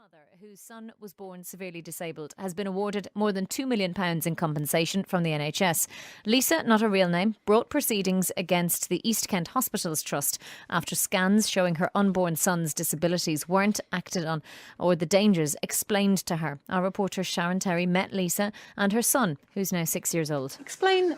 mother whose son was born severely disabled has been awarded more than £2 million in compensation from the NHS. Lisa, not her real name, brought proceedings against the East Kent Hospitals Trust after scans showing her unborn son's disabilities weren't acted on or the dangers explained to her. Our reporter Sharon Terry met Lisa and her son, who's now 6 years old. Explain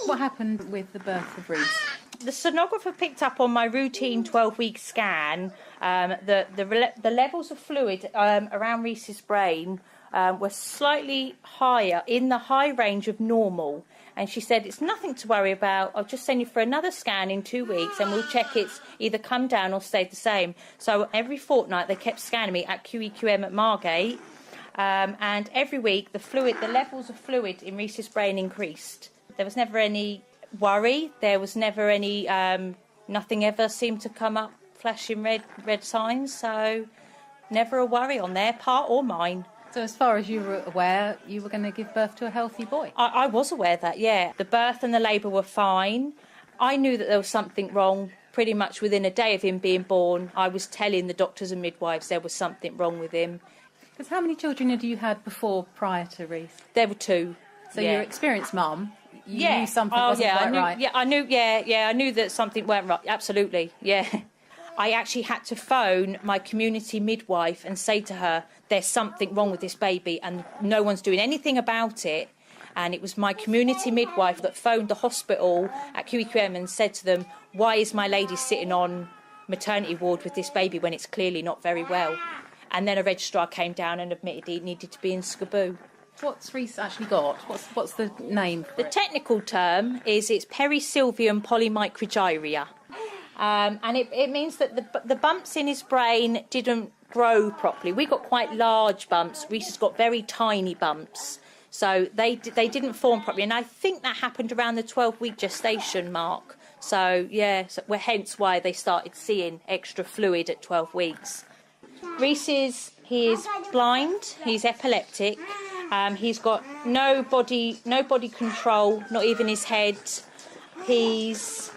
what happened with the birth of Reese. The sonographer picked up on my routine 12-week scan the levels of fluid around Reese's brain were slightly higher, in the high range of normal. And she said, it's nothing to worry about. I'll just send you for another scan in 2 weeks and we'll check it's either come down or stayed the same. So every fortnight they kept scanning me at QEQM at Margate. And every week the levels of fluid in Reese's brain increased. There was never any worry. There was never any, nothing ever seemed to come up flashing red signs. So never a worry on their part or mine. So as far as you were aware, you were going to give birth to a healthy boy? I was aware of that, yeah. The birth and the labour were fine. I knew that there was something wrong pretty much within a day of him being born. I was telling the doctors and midwives there was something wrong with him. Because how many children had you had prior to Reese? There were 2. So yeah. You're experienced mum. You Yeah. knew something wasn't quite right. Yeah, I knew. I knew that something weren't right. Absolutely, yeah. I actually had to phone my community midwife and say to her, there's something wrong with this baby and no one's doing anything about it. And it was my community midwife that phoned the hospital at QEQM and said to them, why is my lady sitting on maternity ward with this baby when it's clearly not very well? And then a registrar came down and admitted he needed to be in SCBU. What's Reese actually got? What's the name for The it? technical term is it's perisylvium polymicrogyria. And it means that the bumps in his brain didn't grow properly. We got quite large bumps. Reese has got very tiny bumps. So they didn't form properly. And I think that happened around the 12-week gestation mark. So, yeah, hence why they started seeing extra fluid at 12 weeks. Reese is blind. He's epileptic. He's got no body control, not even his head. He's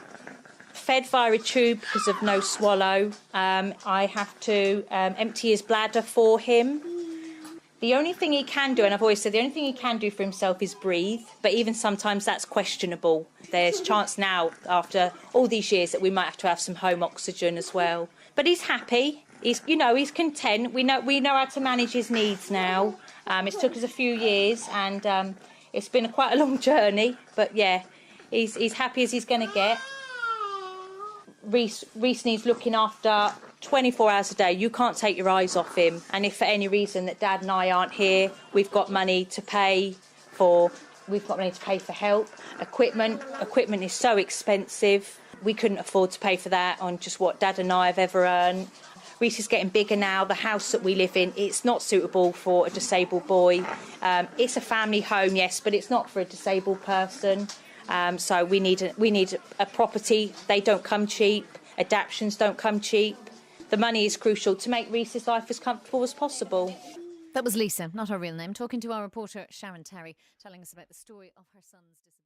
fed via a tube because of no swallow. I have to empty his bladder for him. The only thing he can do, and I've always said the only thing he can do for himself is breathe, but even sometimes that's questionable. There's chance now, after all these years, that we might have to have some home oxygen as well. But he's happy. He's content. We know how to manage his needs now. It's took us a few years, and it's been quite a long journey. But yeah, he's happy as he's going to get. Reese needs looking after 24 hours a day. You can't take your eyes off him. And if for any reason that Dad and I aren't here, we've got money to pay for. We've got money to pay for help. Equipment is so expensive. We couldn't afford to pay for that on just what Dad and I have ever earned. Reese is getting bigger now. The house that we live in, it's not suitable for a disabled boy. It's a family home, yes, but it's not for a disabled person. So we need a property. They don't come cheap. Adaptions don't come cheap. The money is crucial to make Reese's life as comfortable as possible. That was Lisa, not her real name, talking to our reporter Sharon Terry, telling us about the story of her son's disability.